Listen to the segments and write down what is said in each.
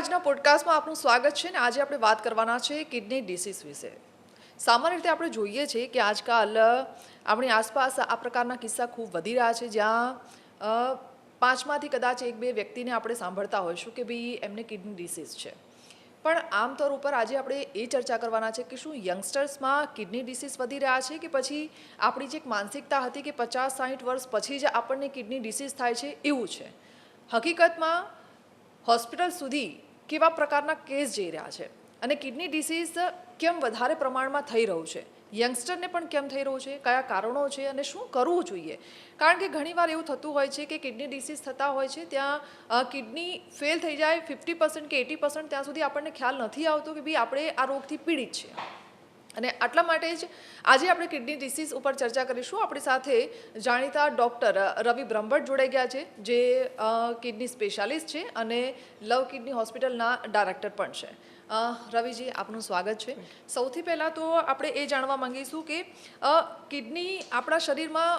આજના પોડકાસ્ટમાં આપનું સ્વાગત છે ને આજે આપણે વાત કરવાના છે કિડની ડિસીઝ વિશે. સામાન્ય રીતે આપણે જોઈએ છીએ કે આજકાલ આપણી આસપાસ આ પ્રકારના કિસ્સા ખૂબ વધી રહ્યા છે, જ્યાં પાંચમાંથી કદાચ એક બે વ્યક્તિને આપણે સાંભળતા હોઈશું કે ભાઈ એમને કિડની ડિસીઝ છે. પણ આમતોર ઉપર આજે આપણે એ ચર્ચા કરવાના છે કે શું યંગસ્ટર્સમાં કિડની ડિસીઝ વધી રહ્યા છે કે પછી આપણી જે એક માનસિકતા હતી કે 50-60 વર્ષ પછી જ આપણને કિડની ડિસીઝ થાય છે એવું છે. હકીકતમાં હોસ્પિટલ સુધી કેવા પ્રકારના કેસ જઈ રહ્યા છે અને કિડની ડિસીઝ કેમ વધારે પ્રમાણમાં થઈ રહ્યું છે, યંગસ્ટરને પણ કેમ થઈ રહ્યું છે, કયા કારણો છે અને શું કરવું જોઈએ. કારણ કે ઘણીવાર એવું થતું હોય છે કે કિડની ડિસીઝ થતા હોય છે ત્યાં કિડની ફેલ થઈ જાય 50% કે 80%, ત્યાં સુધી આપણને ખ્યાલ નથી આવતો કે ભાઈ આપણે આ રોગથી પીડિત છીએ. અને આટલા માટે જ આજે આપણે કિડની ડિસીઝ ઉપર ચર્ચા કરીશું. આપણી સાથે જાણીતા ડૉક્ટર રવિ બ્રહ્મભટ્ટ જોડાઈ ગયા છે, જે કિડની સ્પેશિયાલિસ્ટ છે અને લવ કિડની હોસ્પિટલના ડાયરેક્ટર પણ છે. રવિજી, આપનું સ્વાગત છે. સૌથી પહેલાં તો આપણે એ જાણવા માંગીશું કે કિડની આપણા શરીરમાં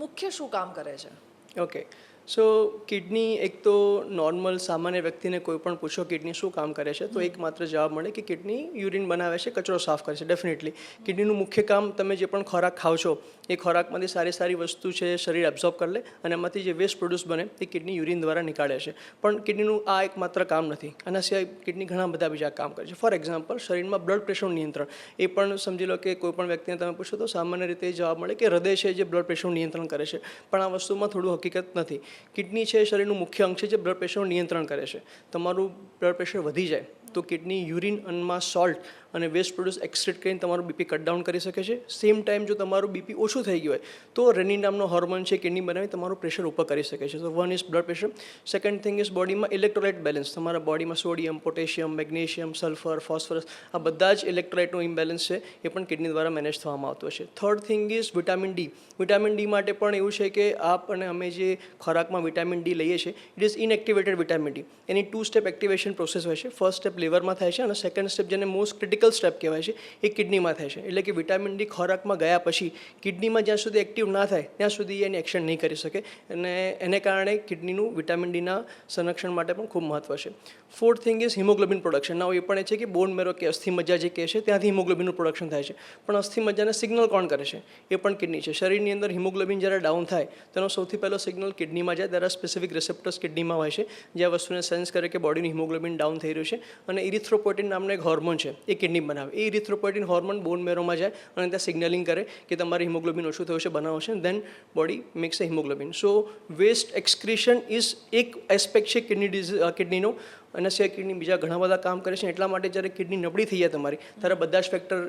મુખ્ય શું કામ કરે છે. ઓકે, સો કિડની એક તો નોર્મલ સામાન્ય વ્યક્તિને કોઈ પણ પૂછો કિડની શું કામ કરે છે તો એકમાત્ર જવાબ મળે કે કિડની યુરિન બનાવે છે, કચરો સાફ કરે છે. ડેફિનેટલી કિડનીનું મુખ્ય કામ, તમે જે પણ ખોરાક ખાઓ છો એ ખોરાકમાંથી સારી સારી વસ્તુ છે શરીર એબ્ઝોર્બ કરી લે અને એમાંથી જે વેસ્ટ પ્રોડ્યુસ બને એ કિડની યુરિન દ્વારા નીકાળે છે. પણ કિડનીનું આ એકમાત્ર કામ નથી. આના સિવાય કિડની ઘણા બધા બીજા કામ કરે છે. ફોર એક્ઝામ્પલ, શરીરમાં બ્લડ પ્રેશરનું નિયંત્રણ, એ પણ સમજી લો કે કોઈ પણ વ્યક્તિને તમે પૂછો તો સામાન્ય રીતે જવાબ મળે કે હૃદય છે જે બ્લડ પ્રેશરનું નિયંત્રણ કરે છે. પણ આ વસ્તુમાં થોડું હકીકત નથી. કિડની છે શરીરનું મુખ્ય અંગ છે જે બ્લડ પ્રેશરનું નિયંત્રણ કરે છે. તમારું બ્લડ પ્રેશર વધી જાય તો કિડની યુરિનમાં સોલ્ટ અને વેસ્ટ પ્રોડ્યુસ એક્સક્રીટ કરીને તમારું બીપી કટ ડાઉન કરી શકે છે. સેમ ટાઈમ જો તમારું બીપી ઓછું થઈ ગયું હોય તો રેનિન નામનો હોર્મોન છે કિડની બનાવી તમારું પ્રેશર ઉપર કરી શકે છે. તો one is blood pressure. Second thing is બોડીમાં ઇલેક્ટ્રોલાઇટ બેલેન્સ. તમારા બોડીમાં sodium, potassium, magnesium, sulphur, phosphorus, આ બધા જ ઇલેક્ટ્રોલાઇટનું ઇમ્બેલેન્સ છે એ પણ કિડની દ્વારા મેનેજ થવામાં આવતો છે. Third thing is vitamin D. Vitamin D માટે પણ એવું છે કે આપ અને અમે જે ખોરાકમાં વિટામિન ડી લઈએ છીએ it is inactivated vitamin D. એની 2 સ્ટેપ એક્ટિવેશન પ્રોસેસ હોય છે. ફર્સ્ટ સ્ટેપ લીવરમાં થાય છે અને સેકન્ડ સ્ટેપ, જેને મોસ્ટ ક્રિટિકલ સ્ટેપ કહેવાય છે, એ કિડનીમાં થાય છે. એટલે કે વિટામિન ડી ખોરાકમાં ગયા પછી કિડનીમાં જ્યાં સુધી એક્ટિવ ના થાય ત્યાં સુધી એની એક્શન નહીં કરી શકે અને એને કારણે કિડનીનું વિટામિન ડીના સંરક્ષણ માટે પણ ખૂબ મહત્ત્વ છે. Fourth thing is haemoglobin production. Now એ પણ એ છે કે બોન મેરો કે અસ્થિ મજ્જા જે કહે છે ત્યાંથી હિમોગ્લોબિનનું પ્રોડક્શન થાય છે. પણ અસ્થિ મજ્જાને સિગ્નલ કોણ કરે છે? એ પણ કિડની છે. શરીરની અંદર હિમોગ્લોબિન જ્યારે ડાઉન થાય તેનો સૌથી પહેલો સિગ્નલ કિડનીમાં જાય. ત્યારે સ્પેસિફિક રિસેપ્ટર્સ કિડનીમાં હોય છે જે આ વસ્તુને સેન્સ કરે કે બોડીનું હિમોગ્લોબિન ડાઉન થઈ રહ્યું છે. અને ઇરિથ્રોપોઇટિન નામનો એક હોર્મોન છે એ કિડની બનાવે. એ ઇરિથ્રોપોઇટિન હોર્મોન બોન મેરોમાં જાય અને ત્યાં સિગ્નલિંગ કરે કે તમારે હિમોગ્લોબિન ઓછું થયું છે, બનાવો છે. દેન બોડી મેક્સ એ haemoglobin. So waste excretion is એક એસ્પેક્ટ છે કિડનીનો. અને સિવાય કિડની બીજા ઘણા બધા કામ કરે છે. એટલા માટે જ્યારે કિડની નબળી થઈ જાય તમારી, ત્યારે બધા જ ફેક્ટર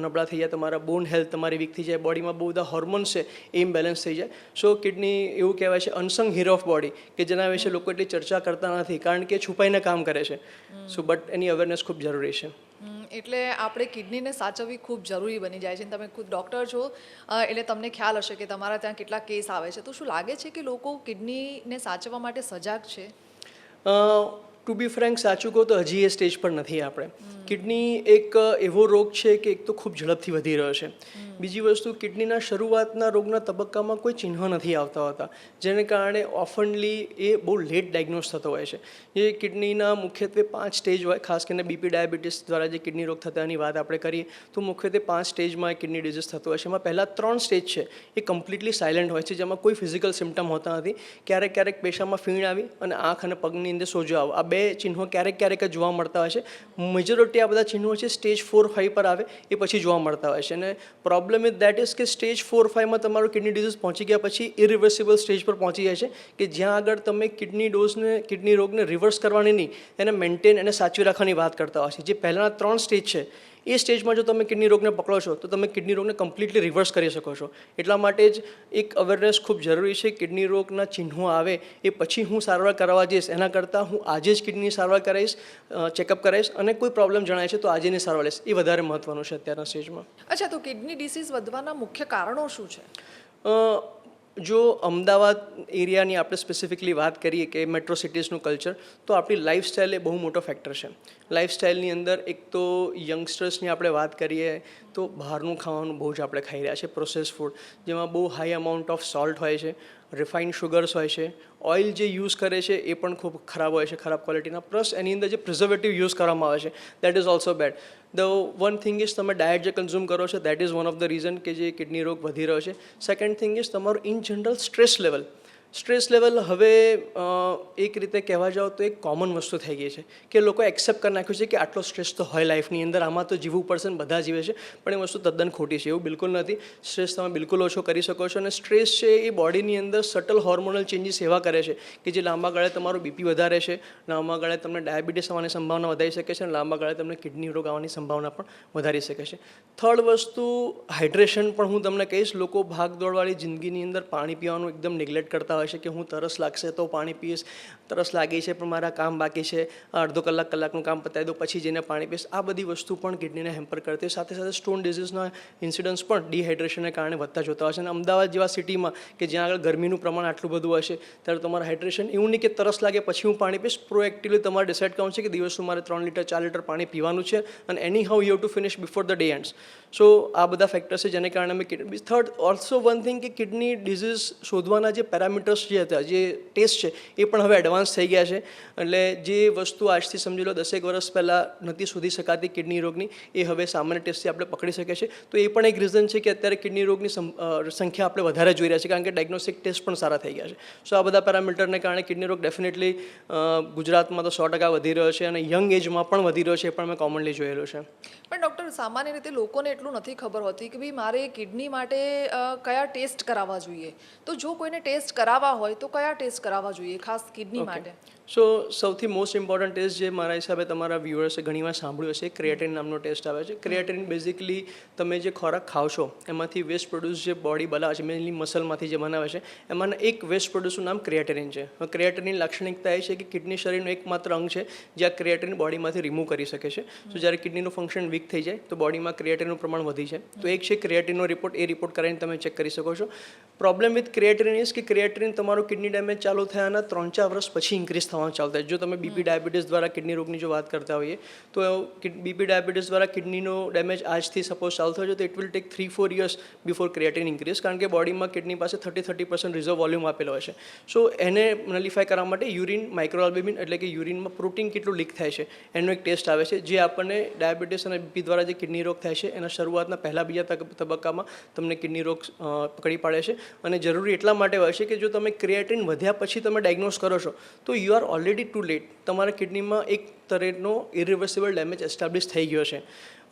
નબળા થઈ જાય. તમારા બોન હેલ્થ તમારી વીક થઈ જાય, બોડીમાં બહુ બધા હોર્મોન્સ છે એ ઇમ્બેલેન્સ થઈ જાય. સો કિડની એવું કહેવાય છે અનસંગ હીરો ઓફ બોડી, કે જેના વિશે લોકો એટલી ચર્ચા કરતા નથી કારણ કે છુપાઈને કામ કરે છે. સો બટ એની અવેરનેસ ખૂબ જરૂરી છે. એટલે આપણે કિડનીને સાચવવી ખૂબ જરૂરી બની જાય છે. તમે ખુદ ડૉક્ટર છો એટલે તમને ખ્યાલ હશે કે તમારા ત્યાં કેટલા કેસ આવે છે. તો શું લાગે છે કે લોકો કિડનીને સાચવવા માટે સજાગ છે? ટુ બી ફ્રેન્ક, સાચું કહો તો હજી એ સ્ટેજ પર નથી આપણે. કિડની એક એવો રોગ છે કે એક તો ખૂબ ઝડપથી વધી રહ્યો છે. બીજી વસ્તુ, કિડનીના શરૂઆતના રોગના તબક્કામાં કોઈ ચિહ્ન નથી આવતા હોતા, જેને કારણે ઓફનલી એ બહુ લેટ ડાયગ્નોઝ થતો હોય છે. જે કિડનીના મુખ્યત્વે 5 સ્ટેજ હોય, ખાસ કરીને બીપી ડાયાબિટીસ દ્વારા જે કિડની રોગ થતાની વાત આપણે કરીએ તો મુખ્યત્વે 5 સ્ટેજમાં કિડની ડિઝીઝ થતો હોય છે. એમાં પહેલાં 3 સ્ટેજ છે એ કમ્પ્લીટલી સાયલેન્ટ હોય છે, જેમાં કોઈ ફિઝિકલ સિમ્ટમ હોતા નથી. ક્યારેક ક્યારેક પેશાબમાં ફીણ આવી અને આંખ અને પગની અંદર સોજો આવો, આ 2 ચિહ્નો ક્યારેક ક્યારેક જ જોવા મળતા હોય છે. મેજોરિટી આ બધા ચિહ્નો છે સ્ટેજ 4-5 પર આવે એ પછી જોવા મળતા હોય છે. અને પ્રોબ્લેમ ઇઝ દેટ ઇઝ કે સ્ટેજ 4-5માં તમારું કિડની ડિઝીઝ પહોંચી ગયા પછી ઇરિવર્સિબલ સ્ટેજ પર પહોંચી જાય છે, કે જ્યાં આગળ તમે કિડની રોગને રિવર્સ કરવાની નહીં, એને મેન્ટેન અને સાચવી રાખવાની વાત કરતા હોય છે. જે પહેલાંના 3 સ્ટેજ છે એ સ્ટેજમાં જો તમે કિડની રોગને પકડો છો તો તમે કિડની રોગને કમ્પ્લીટલી રિવર્સ કરી શકો છો. એટલા માટે જ એક અવેરનેસ ખૂબ જરૂરી છે. કિડની રોગના ચિહ્નો આવે એ પછી હું સારવાર કરાવવા જઈશ એના કરતાં હું આજે જ કિડની સારવાર કરાવીશ, ચેકઅપ કરાવીશ અને કોઈ પ્રોબ્લેમ જણાય છે તો આજેની સારવાર લઈશ. એ વધારે મહત્ત્વનું છે અત્યારના સ્ટેજમાં. અચ્છા, તો કિડની ડિસીઝ વધવાના મુખ્ય કારણો શું છે? જો અમદાવાદ એરિયાની આપણે સ્પેસિફિકલી વાત કરીએ કે મેટ્રો સિટીઝનું કલ્ચર, તો આપણી લાઇફસ્ટાઈલ એ બહુ મોટો ફેક્ટર છે. લાઇફસ્ટાઈલની અંદર એક તો યંગસ્ટર્સની આપણે વાત કરીએ તો બહારનું ખાવાનું બહુ જ આપણે ખાઈ રહ્યા છે, પ્રોસેસ ફૂડ, જેમાં બહુ હાઈ અમાઉન્ટ ઓફ સોલ્ટ હોય છે, રિફાઇન્ડ શુગર્સ હોય છે, ઓઇલ જે યુઝ કરે છે એ પણ ખૂબ ખરાબ હોય છે, ખરાબ ક્વોલિટીના, પ્લસ એની અંદર જે પ્રિઝર્વેટિવ યુઝ કરવામાં આવે છે that is also bad. The one thing is તમે ડાયટ જે કન્ઝ્યુમ કરો છો that is one of the reason કે જે કિડની રોગ વધી રહ્યો છે. સેકન્ડ થિંગ ઇઝ તમારું ઇન જનરલ સ્ટ્રેસ લેવલ હવે એક રીતે કહેવા જાઓ તો એક કોમન વસ્તુ થઈ ગઈ છે કે લોકો એક્સેપ્ટ કરી નાખ્યું છે કે આટલો સ્ટ્રેસ તો હોય લાઈફની અંદર, આમાં તો જીવવું પડશે ને બધા જીવે છે, પણ એ વસ્તુ તદ્દન ખોટી છે. એવું બિલકુલ નથી. સ્ટ્રેસ તમે બિલકુલ ઓછો કરી શકો છો, અને સ્ટ્રેસ છે એ બોડીની અંદર સટલ હોર્મોનલ ચેન્જીસ એવા કરે છે કે જે લાંબા ગાળે તમારું બીપી વધારે છે, લાંબા ગાળે તમને ડાયાબિટીસ આવવાની સંભાવના વધારી શકે છે, અને લાંબા ગાળે તમને કિડની રોગ આવવાની સંભાવના પણ વધારી શકે છે. થર્ડ વસ્તુ હાઇડ્રેશન પણ હું તમને કહીશ. લોકો ભાગદોડવાળી જિંદગીની અંદર પાણી પીવાનું એકદમ નેગ્લેક્ટ કરતા હોય છે કે હું તરસ લાગશે તો પાણી પીશ, તરસ લાગી છે પણ મારા કામ બાકી છે, અડધો કલાકનું કામ પતાવી દો પછી જઈને પાણી પીશ. આ બધી વસ્તુ પણ કિડનીને હેમ્પર કરતી. સાથે સાથે સ્ટોન ડિઝીઝના ઇન્સિડન્ટ્સ પણ ડિહાઇડ્રેશનને કારણે વધતા જોતા હશે. અને અમદાવાદ જેવા સિટીમાં કે જ્યાં આગળ ગરમીનું પ્રમાણ આટલું બધું હશે ત્યારે તમારું હાઇડ્રેશન એવું નહીં કે તરસ લાગે પછી હું પાણી પીશ, પ્રોએક્ટિવલી તમારે ડિસાઇડ કરવાનું છે કે દિવસનું મારે 3 લીટર 4 લીટર પાણી પીવાનું છે, અને એની how you have to finish before the day ends. So આ બધા ફેક્ટર્સ છે જેને કારણે અમે થર્ડ ઓલ્સો વન થિંગ કે કિડની ડિઝીઝ શોધવાના જે પેરામીટર્સ જે હતા, જે ટેસ્ટ છે એ પણ હવે એડવાન્સ થઈ ગયા છે. એટલે જે વસ્તુ આજથી સમજી લો 10 વર્ષ પહેલાં નથી શોધી શકાતી કિડની રોગની, એ હવે સામાન્ય ટેસ્ટથી આપણે પકડી શકીએ છીએ. તો એ પણ એક રીઝન છે કે અત્યારે કિડની રોગની સંખ્યા આપણે વધારે જોઈ રહ્યા છીએ, કારણ કે ડાયગ્નોસ્ટિક ટેસ્ટ પણ સારા થઈ ગયા છે. સો આ બધા પેરામીટરને કારણે કિડની રોગ ડેફિનેટલી ગુજરાતમાં તો 100% વધી રહ્યો છે, અને યંગ એજમાં પણ વધી રહ્યો છે, એ પણ મેં કોમનલી જોયેલું છે. પણ ડૉક્ટર, સામાન્ય રીતે લોકોને એટલું નથી ખબર હોતી કે ભાઈ મારે કિડની માટે કયા ટેસ્ટ કરાવવા જોઈએ. તો જો કોઈને ટેસ્ટ કરાવવા હોય તો કયા ટેસ્ટ કરાવવા જોઈએ ખાસ કિડની માટે? સો સૌથી મોસ્ટ ઇમ્પોર્ટન્ટ ટેસ્ટ જે મારા હિસાબે તમારા વ્યુઅર્સે ઘણીવાર સાંભળ્યું હશે, ક્રિએટિન નામનો ટેસ્ટ આવે છે. ક્રિએટિન બેઝિકલી તમે જે ખોરાક ખાવ છો એમાંથી વેસ્ટ પ્રોડ્યુસ જે બોડી બનાવે છે, મેનલી મસલમાંથી જે બનાવે છે, એમાંના એક વેસ્ટ પ્રોડ્યુસનું નામ ક્રિએટિન છે. ક્રિએટિનની લાક્ષણિકતા એ છે કે કિડની શરીરનું એકમાત્ર અંગ છે જે આ ક્રિએટિન બોડીમાંથી રિમૂવ કરી શકે છે. સો જ્યારે કિડનીનું ફંક્શન વીક થઈ જાય તો બોડીમાં ક્રિએટિનનું પ્રમાણ વધી જાય. તો એક છે ક્રિએટિનનો રિપોર્ટ, એ રિપોર્ટ કરાવીને તમે ચેક કરી શકો છો. પ્રોબ્લેમ વિથ ક્રિએટિન ઇઝ કે ક્રિએટિન તમારું કિડની ડેમેજ ચાલુ થયાના 3-4 વર્ષ પછી ઇન્ક્રીઝ થવાનું ચાલુ થાય. જો તમે બીપી ડાયાબિટીસ દ્વારા કિડની રોગની જો વાત કરતા હોઈએ તો બીપી ડાયાબિટીસ દ્વારા કિડનીનો ડેમેજ આજથી સપોઝ ચાલુ થયો છે તો it will take 3-4 years before creatinine increase, કારણ કે બોડીમાં કિડની પાસે 30% રિઝર્વ વોલ્યુમ આપેલો હોય છે. સો એને નલિફાય કરવા માટે યુરિન માઇક્રોઆલ્બ્યુમિન એટલે કે યુરિનમાં પ્રોટીન કેટલું લીક થાય છે એનો એક ટેસ્ટ આવે છે, જે આપણને ડાયાબિટીસ અને બીપી દ્વારા જે કિડની રોગ થાય છે એના શરૂઆતના પહેલા બીજા તબક્કામાં તમને કિડની રોગ પકડી પાડે છે. અને જરૂરી એટલા માટે હોય છે કે જો તમે ક્રિએટિન વધ્યા પછી તમે ડાયગ્નોઝ કરો છો તો you are already too late. તમારા કિડનીમાં એક તરહનો ઇરિવર્સિબલ ડેમેજ એસ્ટાબ્લિશ થઈ ગયો છે.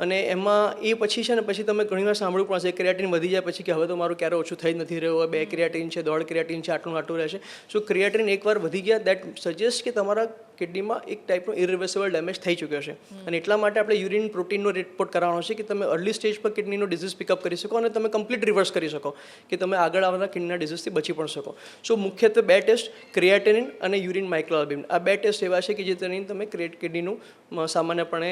અને એમાં એ પછી છે ને પછી તમે ઘણીવાર સાંભળવું પણ હશે ક્રિએટિન વધી જાય પછી કે હવે તો મારું ક્યારે ઓછું થઈ જ નથી રહ્યું, 2 ક્રિએટિન છે, 1.5 ક્રિએટિન છે, આટલું રહેશે. સો ક્રિએટિન એકવાર વધી ગયા દેટ સજેસ્ટ કે તમારા કિડનીમાં એક ટાઈપનો ઇરિવર્સિબલ ડેમેજ થઈ ચૂક્યો છે. અને એટલા માટે આપણે યુરિન પ્રોટીનનો રિપોર્ટ કરાવવાનો છે કે તમે અર્લી સ્ટેજ પર કિડનીનો ડિઝીઝ પિકઅપ કરી શકો અને તમે કમ્પ્લીટ રિવર્સ કરી શકો કે તમે આગળ આવનારા કિડનીના ડિઝીઝથી બચી પણ શકો. સો મુખ્યત્વે 2 ટેસ્ટ, ક્રિએટિનિન અને યુરિન માઇક્રોઆલ્બ્યુમિન, આ 2 ટેસ્ટ એવા છે કે જે તમે કિડનીનું સામાન્યપણે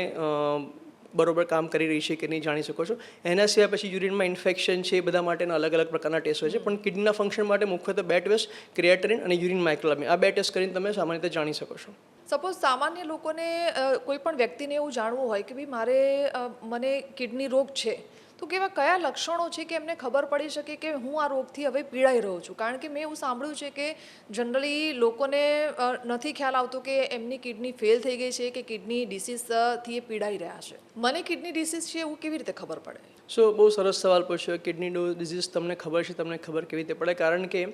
બરોબર કામ કરી રહી છે કે નહીં જાણી શકો છો. એના સિવાય પછી યુરિનમાં ઇન્ફેક્શન છે, એ બધા માટેના અલગ અલગ પ્રકારના ટેસ્ટ હોય છે. પણ કિડનીના ફંક્શન માટે મુખ્યત્વે 2 ટેસ્ટ, ક્રિએટિનિન અને યુરિન માઇક્રોઆલ્બ્યુમિન, આ 2 ટેસ્ટ કરીને તમે સામાન્ય રીતે જાણી શકો છો. સપોઝ સામાન્ય લોકોને કોઈ પણ વ્યક્તિને એવું જાણવું હોય કે ભાઈ મને કિડની રોગ છે, તો કયા લક્ષણો છે કે એમને ખબર પડી શકે કે હું આ રોગથી હવે પીડાઈ રહ્યો છું? કારણ કે મેં એવું સાંભળ્યું છે કે જનરલી લોકોને નથી ખ્યાલ આવતો કે એમની કિડની ફેલ થઈ ગઈ છે કે કિડની ડિસીઝથી એ પીડાઈ રહ્યા છે. મને કિડની ડિસીઝ છે એવું કેવી રીતે ખબર પડે? સો બહુ સરસ સવાલ પૂછ્યો. કિડની ડિઝીઝ તમને ખબર છે, તમને ખબર કેવી રીતે પડે? કારણ કે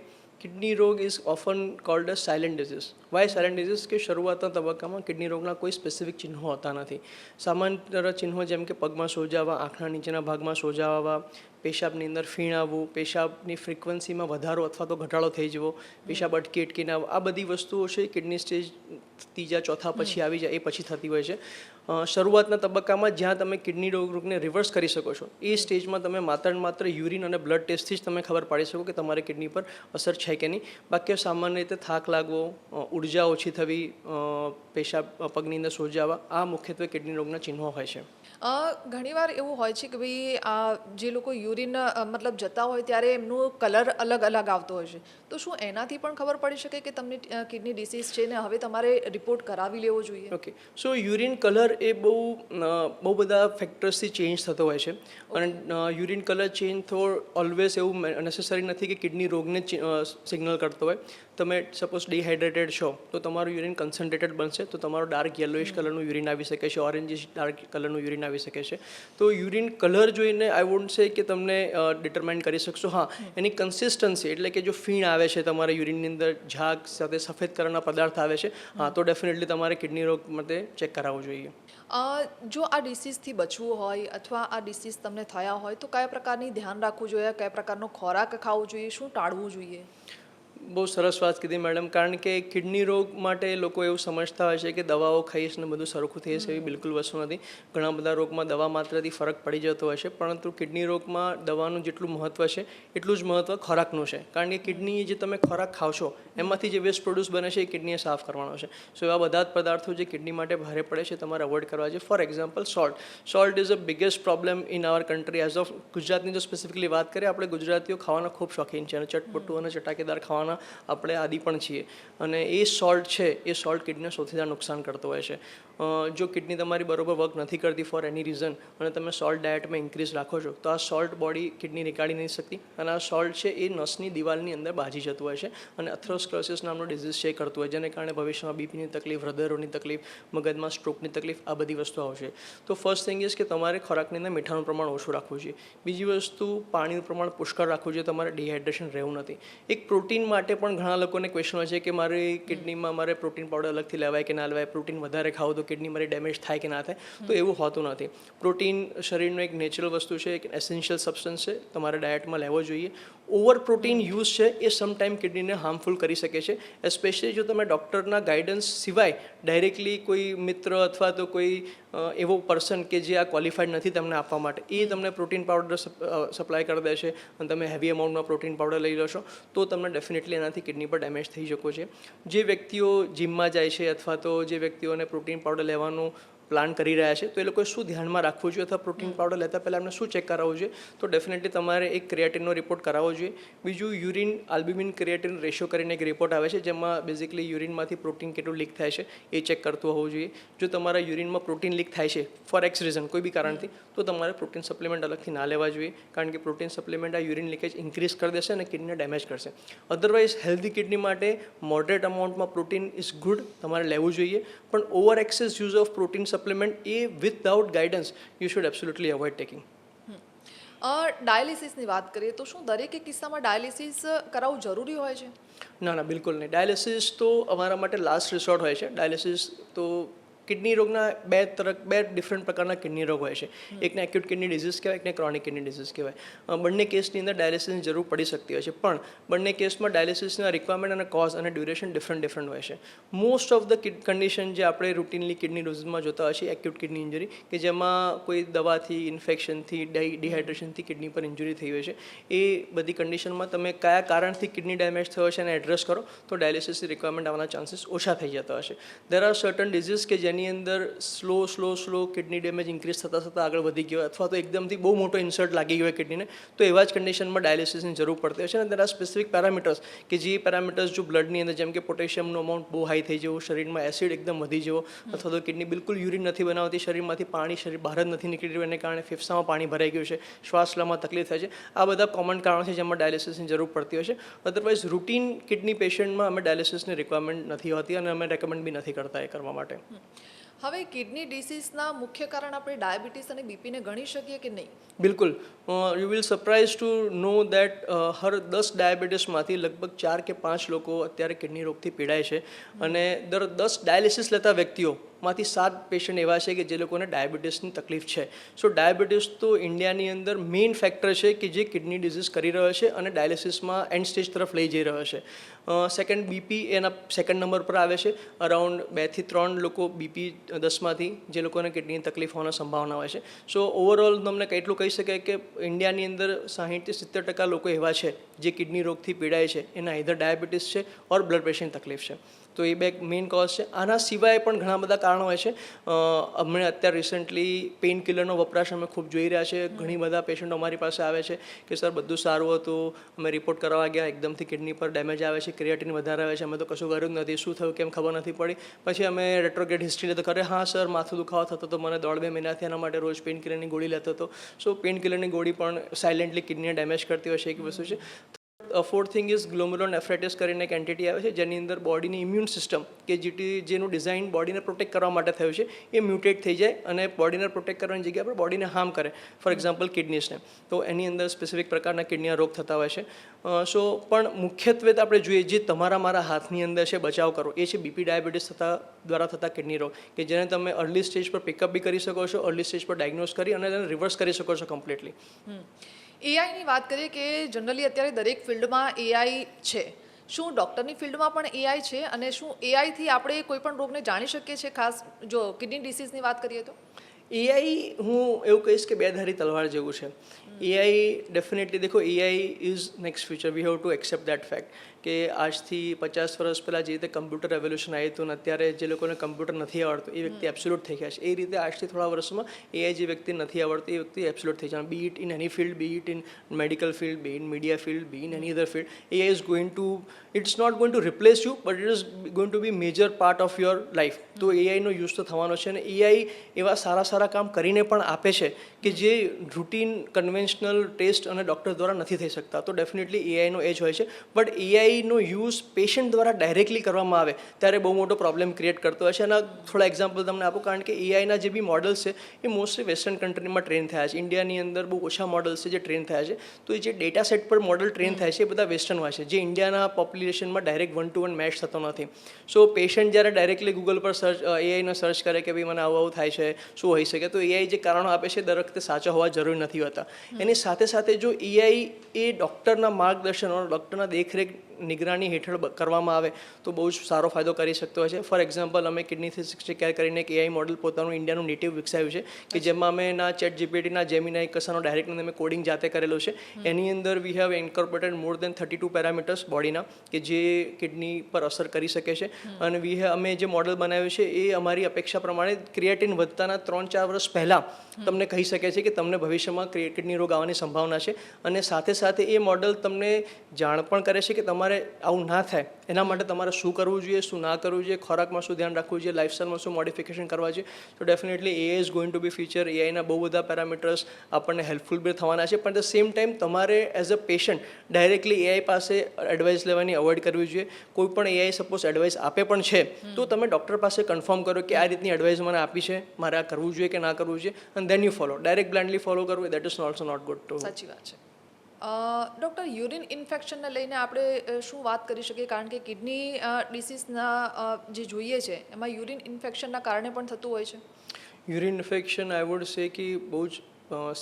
કિડની રોગ is often called a silent disease. Why silent disease? કે શરૂઆતના તબક્કામાં કિડની રોગના કોઈ સ્પેસિફિક ચિહ્નો હોતા નથી. સામાન્ય ચિહ્નો જેમ કે પગમાં સોજા આવવા, આંખના નીચેના ભાગમાં સોજા આવવા, પેશાબની અંદર ફીણ આવવું, પેશાબની ફ્રિકવન્સીમાં વધારો અથવા તો ઘટાડો થઈ જવો, પેશાબ અટકીને આવવો, આ બધી વસ્તુઓ છે કિડની સ્ટેજ 3-4 પછી આવી જાય એ પછી થતી હોય છે. શરૂઆતના તબક્કામાં જ્યાં તમે કિડની રોગને રિવર્સ કરી શકો છો એ સ્ટેજમાં તમે માત્ર યુરિન અને બ્લડ ટેસ્ટથી જ તમે ખબર પાડી શકો કે તમારી કિડની પર અસર છે કે નહીં. બાકી સામાન્ય રીતે થાક લાગવો, ઉર્જા ઓછી થવી, પેશાબ પગની અંદર સોજા આવવા, આ મુખ્યત્વે કિડની રોગના ચિહ્નો હોય છે. ઘણીવાર એવું હોય છે કે ભાઈ જે લોકો યુરિન મતલબ જતા હોય ત્યારે એમનું કલર અલગ અલગ આવતો હોય છે, તો શું એનાથી પણ ખબર પડી શકે કે તમને કિડની ડિસીઝ છે ને હવે તમારે રિપોર્ટ કરાવી લેવો જોઈએ? ઓકે, સો યુરિન કલર એ બહુ બધા ફેક્ટર્સથી ચેન્જ થતો હોય છે. અને યુરિન કલર ચેન્જ થવો ઓલવેઝ એવું નેસેસરી નથી કે કિડની રોગને સિગ્નલ કરતો હોય. તમે સપોઝ ડિહાઇડ્રેટેડ છો તો તમારું યુરિન કન્સન્ટ્રેટેડ બનશે, તો તમારું ડાર્ક યલોઇશ કલરનું યુરિન આવી શકે છે, ઓરેન્જીશ ડાર્ક કલરનું યુરિન આવી શકે છે. તો યુરિન કલર જોઈને આઈ વોન્ટ સે કે તમને ડિટરમાઇન કરી શકશો. હા, એની કન્સિસ્ટન્સી એટલે કે જો ફીણ આવે છે તમારા યુરિનની અંદર, ઝાગ સાથે સફેદ કલરના પદાર્થ આવે છે, હા તો ડેફિનેટલી તમારે કિડની રોગ માટે ચેક કરાવવું જોઈએ. જો આ ડિસીઝથી બચવું હોય અથવા આ ડિસીઝ તમને થયા હોય તો કયા પ્રકારની ધ્યાન રાખવું જોઈએ, કયા પ્રકારનો ખોરાક ખાવો જોઈએ, શું ટાળવું જોઈએ? બહુ સરસ વાત કીધી મેડમ, કારણ કે કિડની રોગ માટે લોકો એવું સમજતા હોય છે કે દવાઓ ખાઈશ ને બધું સરખું થઈ જશે, એવી બિલકુલ વસ્તુ નથી. ઘણા બધા રોગમાં દવા માત્રથી ફરક પડી જતો હોય છે, પરંતુ કિડની રોગમાં દવાનું જેટલું મહત્ત્વ છે એટલું જ મહત્ત્વ ખોરાકનું છે. કારણ કે કિડની જે તમે ખોરાક ખાવશો એમાંથી જે વેસ્ટ પ્રોડ્યુસ બને છે એ કિડનીએ સાફ કરવાનો છે. સો એવા બધા જ પદાર્થો જે કિડની માટે ભારે પડે છે તમારે અવોઇડ કરવા છે. For example salt is a biggest problem in our country as of ગુજરાતની જો સ્પેસિફિકલી વાત કરીએ, આપણે ગુજરાતીઓ ખાવાના ખૂબ શોખીન છે અને ચટપટું અને ચટાકેદાર ખાવાના આપણે આદિ પણ છીએ. અને એ સોલ્ટ છે એ સોલ્ટ કિડનીને સૌથી વધારે નુકસાન કરતો હોય છે. જો કિડની તમારી બરોબર વર્ક નથી કરતી ફોર એની રીઝન અને તમે સોલ્ટ ડાયટમાં ઇન્ક્રીઝ રાખો છો તો આ સોલ્ટ બોડી કિડની નીકાળી નહીં શકતી, અને આ સોલ્ટ છે એ નસની દિવાલની અંદર બાજી જતું હોય છે અને અથરોસ્ક્લેરોસિસ નામનો ડિઝીઝ છે એ કરતું હોય, જેને કારણે ભવિષ્યમાં બીપીની તકલીફ, હૃદયરોગની તકલીફ, મગજમાં સ્ટ્રોકની તકલીફ, આ બધી વસ્તુ આવશે. તો ફર્સ્ટ થિંગ ઇઝ કે તમારે ખોરાકની અંદર મીઠાનું પ્રમાણ ઓછું રાખવું જોઈએ. બીજી વસ્તુ, પાણીનું પ્રમાણ પુષ્કળ રાખવું જોઈએ, તમારે ડિહાઇડ્રેશન રહેવું નથી. એક પ્રોટીન માટે પણ ઘણા લોકોને ક્વેશ્ચન હોય છે કે મારી કિડનીમાં મારે પ્રોટીન પાવડર અલગથી લેવાય કે ના લેવાય, પ્રોટીન વધારે ખાવું તો કિડની મારી ડેમેજ થાય કે ના થાય. તો એવું હોતું નથી. પ્રોટીન શરીરનું એક નેચરલ વસ્તુ છે, એક એસેન્શિયલ સબસ્ટન્સ છે, તમારે ડાયટમાં લેવો જોઈએ. ઓવર પ્રોટીન યુઝ છે એ સમટાઈમ કિડનીને હાર્મફુલ કરી શકે છે, એસ્પેશિયલી જો તમે ડૉક્ટરના ગાઈડન્સ સિવાય ડાયરેક્ટલી કોઈ મિત્ર અથવા તો કોઈ એવો પર્સન કે જે આ ક્વોલિફાઈડ નથી તમને આપવા માટે, એ તમને પ્રોટીન પાવડર સપ્લાય કરી દે છે અને તમે હેવી અમાઉન્ટમાં પ્રોટીન પાવડર લઈ લો છો તો તમને ડેફિનેટલી એનાથી કિડની પર ડેમેજ થઈ શકો છે. જે વ્યક્તિઓ જિમમાં જાય છે અથવા તો જે વ્યક્તિઓને પ્રોટીન પાવડર લેવાનું પ્લાન કરી રહ્યા છે તો એ લોકોએ શું ધ્યાનમાં રાખવું જોઈએ અથવા પ્રોટીન પાવડર લેતા પહેલાં એમને શું ચેક કરાવવું જોઈએ? તો ડેફિનેટલી તમારે એક ક્રિએટિનનો રિપોર્ટ કરાવવો જોઈએ. બીજું, યુરિન આલ્બ્યુમિન ક્રિએટિન રેશિયો કરીને એક રિપોર્ટ આવે છે જેમાં બેઝિકલી યુરિનમાંથી પ્રોટીન કેટલું લીક થાય છે એ ચેક કરતું હોવું જોઈએ. જો તમારા યુરિનમાં પ્રોટીન લીક થાય છે ફોર એક્સ રીઝન કોઈ બી કારણથી, તો તમારે પ્રોટીન સપ્લિમેન્ટ અલગથી ના લેવા જોઈએ, કારણ કે પ્રોટીન સપ્લિમેન્ટ આ યુરિન લીકેજ ઇન્ક્રીઝ કરી દેશે અને કિડનીને ડેમેજ કરશે. અધરવાઇઝ હેલ્ધી કિડની માટે મોડરેટ અમાઉન્ટમાં પ્રોટીન ઇઝ ગુડ, તમારે લેવું જોઈએ. પણ over excess use of protein supplement એ without guidance you should absolutely avoid taking. ડાયાલિસિસની વાત કરીએ તો શું દરેક કિસ્સામાં ડાયાલિસિસ કરાવવું જરૂરી હોય છે? ના, બિલકુલ નહીં. ડાયાલિસિસ તો અમારા માટે લાસ્ટ રિસોર્ટ હોય છે. ડાયાલિસિસ તો કિડની રોગના બે ડિફરન્ટ પ્રકારના કિડની રોગ હોય છે. એકને એક્યુટ કિડની ડિઝીઝ કહેવાય, એકને ક્રોનિક કિડની ડિઝીઝ કહેવાય. બંને કેસની અંદર ડાયાલિસિસની જરૂર પડી શકતી હોય છે, પણ બંને કેસમાં ડાયાલિસિસના રિક્વાયરમેન્ટ અને કોઝ અને ડ્યુરેશન ડિફરન્ટ હોય છે. મોસ્ટ ઓફ ધ કન્ડિશન જે આપણે રૂટીનલી કિડની ડિઝીઝમાં જોતા હોય છે એક્યુટ કિડની ઇન્જરી, કે જેમાં કોઈ દવાથી, ઇન્ફેક્શનથી, ડિહાઇડ્રેશનથી કિડની પર ઇન્જરી થઈ હોય છે, એ બધી કન્ડિશનમાં તમે કયા કારણથી કિડની ડેમેજ થયો છે એને એડ્રેસ કરો તો ડાયાલિસિસની રિક્વાયરમેન્ટ આવવાના ચાન્સીસ ઓછા થઈ જતા હશે. દેર આર સર્ટન ડિઝીઝ કે જેની અંદર સ્લો કિડની ડેમેજ ઇન્ક્રીઝ થતાં આગળ વધી ગયો અથવા તો એકદમથી બહુ મોટો ઇન્સર્ટ લાગી ગયો કિડનીને, તો એવા જ કન્ડિશનમાં ડાયાલિસિસની જરૂર પડતી હોય છે. અને દેર આર સ્પેસિફિક પેરામીટર્સ કે જે પેરામીટર્સ જો બ્લડની અંદર, જેમ કે પોટેશિયમનો અમાઉન્ટ બહુ હાઈ થઈ જવું, શરીરમાં એસિડ એકદમ વધી જવો, અથવા તો કિડની બિલકુલ યુરિન નથી બનાવતી, શરીરમાંથી પાણી બહાર જ નથી નીકળી રહ્યું, એને કારણે ફેફસામાં પાણી ભરાઈ ગયું છે, શ્વાસ લેવામાં તકલીફ થાય છે. આ બધા કોમન કારણો છે જેમાં ડાયાલિસિસની જરૂર પડતી હોય છે. અધરવાઇઝ રૂટીન કિડની પેશન્ટમાં અમે ડાયાલિસિસની રિક્વાયરમેન્ટ નથી હોતી અને અમે રેકમેન્ડ બી નથી કરતા એ કરવા માટે. હવે કિડની ડિસીઝના મુખ્ય કારણ આપણે ડાયાબિટીસ અને બીપીને ગણી શકીએ કે નહીં? બિલકુલ. You will surprise to know that હર 10 ડાયાબિટીસમાંથી લગભગ 4 કે 5 લોકો અત્યારે કિડની રોગથી પીડાય છે, અને દર 10 ડાયાલિસિસ લેતા વ્યક્તિઓમાંથી 7 પેશન્ટ એવા છે કે જે લોકોને ડાયાબિટીસની તકલીફ છે. સો ડાયાબિટીસ તો ઇન્ડિયાની અંદર મેઇન ફેક્ટર છે કે જે કિડની ડિઝીઝ કરી રહ્યો છે અને ડાયાલિસિસમાં એન્ડ સ્ટેજ તરફ લઈ જઈ રહ્યો છે. સેકન્ડ, બીપી એના સેકન્ડ નંબર પર આવે છે. અરાઉન્ડ 2 થી 3 લોકો બીપી 10માંથી જે લોકોને કિડનીની તકલીફ હોવાની સંભાવના હોય છે. સો ઓવરઓલ તમને એટલું કહી શકાય કે ઇન્ડિયાની અંદર 60 થી 70% લોકો એવા છે જે કિડની રોગથી પીડાય છે, એના આઈધર ડાયાબિટીસ છે ઓર બ્લડ પ્રેશરની તકલીફ છે. તો એ બે મેઇન કોઝ છે. આના સિવાય પણ ઘણા બધા કારણો હોય છે. અમે અત્યારે રિસન્ટલી પેઇન કિલરનો વપરાશ અમે ખૂબ જોઈ રહ્યા છે. ઘણી બધા પેશન્ટો અમારી પાસે આવે છે કે સર બધું સારું હતું, અમે રિપોર્ટ કરવા ગયા, એકદમથી કિડની પર ડેમેજ આવે છે, ક્રિએટિન વધારે આવે છે, અમે તો કશું કર્યું જ નથી, શું થયું કેમ ખબર નથી પડી. પછી અમે રેટ્રોગ્રેડ હિસ્ટ્રી લેતો કરે, હા સર માથું દુખાવો થતો હતો મને 1.5-2 મહિનાથી, એના માટે રોજ પેઇન કિલરની ગોળી લેતો હતો. સો પેઇન કિલરની ગોળી પણ સાયલેન્ટલી કિડનીને ડેમેજ કરતી હોય છે, એક વસ્તુ છે. ફોર્થ થિંગ ઇઝ ગ્લોમેરુલોનેફ્રાઇટિસ કરીને એક એન્ટિટી આવે છે જેની અંદર બોડીની ઇમ્યુન સિસ્ટમ કે જેનું ડિઝાઇન બોડીને પ્રોટેક્ટ કરવા માટે થયું છે એ મ્યુટેટ થઈ જાય અને બોડીને પ્રોટેક્ટ કરવાની જગ્યાએ આપણે બોડીને હાર્મ કરે. ફોર એક્ઝામ્પલ કિડનીસને, તો એની અંદર સ્પેસિફિક પ્રકારના કિડનીના રોગ થતા હોય છે. સો પણ મુખ્યત્વે તો આપણે જોઈએ જે તમારા મારા હાથની અંદર છે બચાવ કરો એ છે બીપી ડાયાબિટીસ દ્વારા થતા કિડની રોગ, કે જેને તમે અર્લી સ્ટેજ પર પિકઅપ બી કરી શકો છો, અર્લી સ્ટેજ પર ડાયગ્નોઝ કરી અને તેને રિવર્સ કરી શકો છો કમ્પ્લીટલી. એઆઈની વાત કરીએ કે જનરલી અત્યારે દરેક ફિલ્ડમાં એઆઈ છે. શું ડૉક્ટરની ફિલ્ડમાં પણ એઆઈ છે અને શું એઆઈથી આપણે કોઈ પણ રોગને જાણી શકીએ છીએ? ખાસ જો કિડની ડિસીઝની વાત કરીએ તો એઆઈ હું એવું કહીશ કે બે ધારી તલવાર જેવું છે. એઆઈ ડેફિનેટલી દેખો, AI is next future, we have to accept that fact કે આજથી 50 વર્ષ પહેલાં જે રીતે કમ્પ્યુટર રેવોલ્યુશન આવ્યું હતું ને અત્યારે જે લોકોને કમ્પ્યુટર નથી આવડતું એ વ્યક્તિ એબ્સોલ્યુટ થઈ ગયા છે. એ રીતે આજથી થોડા વર્ષમાં એઆઈ જે વ્યક્તિ નથી આવડતું એ વ્યક્તિ એબ્સોલ્યુટ થઈ જવાનું. Be it in any field, be it in medical field, be in media field, be in any other field, AI is going to, it's not going to replace you but it is going to be major part of your life. તો એઆઈનો use તો થવાનો છે અને AI એવા સારા કામ કરીને પણ આપે છે કે જે રૂટીન કન્વેન્શનલ ટેસ્ટ અને ડૉક્ટર દ્વારા નથી થઈ શકતા. તો ડેફિનેટલી એઆઈનો એ જ હોય છે. બટ એઆઈનો યુઝ પેશન્ટ દ્વારા ડાયરેક્ટલી કરવામાં આવે ત્યારે બહુ મોટો પ્રોબ્લેમ ક્રિએટ કરતો હોય છે. અને થોડા એક્ઝામ્પલ તમને આપું, કારણ કે એઆઈના જે બી મોડલ્સ છે એ મોસ્ટલી વેસ્ટર્ન કન્ટ્રીમાં ટ્રેન થયા છે. ઇન્ડિયાની અંદર બહુ ઓછા મોડલ્સ છે જે ટ્રેન થયા છે. તો એ જે ડેટા સેટ પર મોડલ ટ્રેન થાય છે એ બધા વેસ્ટર્ન હોય છે જે ઇન્ડિયાના પોપ્યુલેશનમાં ડાયરેક્ટ 1-to-1 મેચ થતો નથી. સો પેશન્ટ જ્યારે ડાયરેક્ટલી ગૂગલ પર એઆઈને સર્ચ કરે કે ભાઈ મને આવું થાય છે, શું હોઈ શકે, તો એઆઈ જે કારણો આપે છે દર વખતે સાચા હોવા જરૂરી નથી હોતા. એની સાથે જો એઆઈ એ ડૉક્ટરના માર્ગદર્શન અને ડૉક્ટરના દેખરેખ નિગરાની હેઠળ કરવામાં આવે તો બહુ જ સારો ફાયદો કરી શકતો હોય છે. ફોર એક્ઝામ્પલ અમે કિડની 360 કેર કરીને એક એઆઈ મોડલ પોતાનું ઇન્ડિયાનું નેટિવ વિકસાવ્યું છે કે જેમાં અમે ના ચેટ જીપીટી ના જેમિનાઈ કસાનો ડાયરેક્ટ અમે કોડિંગ જાતે કરેલું છે. એની અંદર we have incorporated more than 32 parameters બોડીના કે જે કિડની પર અસર કરી શકે છે. અને અમે જે મોડલ બનાવ્યું છે એ અમારી અપેક્ષા પ્રમાણે ક્રિએટિન વધતાના 3-4 વર્ષ પહેલાં તમને કહી શકે છે કે તમને ભવિષ્યમાં કિડની રોગ આવવાની સંભાવના છે. અને સાથે એ મોડલ તમને જાણ પણ કરે છે કે તમારે આવું ના થાય એના માટે તમારે શું કરવું જોઈએ, શું ના કરવું જોઈએ, ખોરાકમાં શું ધ્યાન રાખવું જોઈએ, લાઇફસ્ટાઈલમાં શું મોડિફિકેશન કરવા જોઈએ. તો definitely AI is going to be future. એઆઈના બહુ બધા પેરામીટર્સ આપણને હેલ્પફુલ બી થવાના છે. પણ ધ સેમ ટાઈમ તમારે as a patient directly AI પાસે એડવાઇસ લેવાની અવોઇડ કરવી જોઈએ. કોઈ પણ એઆઈ સપોઝ એડવાઇસ આપે પણ છે તો તમે ડૉક્ટર પાસે કન્ફર્મ કરો કે આ રીતની એડવાઇસ મને આપી છે, મારે આ કરવું જોઈએ કે ના કરવું જોઈએ, અને then you follow. Direct blindly follow કરવું that is also not good to. સાચી વાત છે. ડૉક્ટર, યુરિન ઇન્ફેક્શનને લઈને આપણે શું વાત કરી શકીએ? કારણ કે કિડની ડિસીઝના જે જોઈએ છે એમાં યુરિન ઇન્ફેક્શનના કારણે પણ થતું હોય છે. Urine infection I would say કે બહુ જ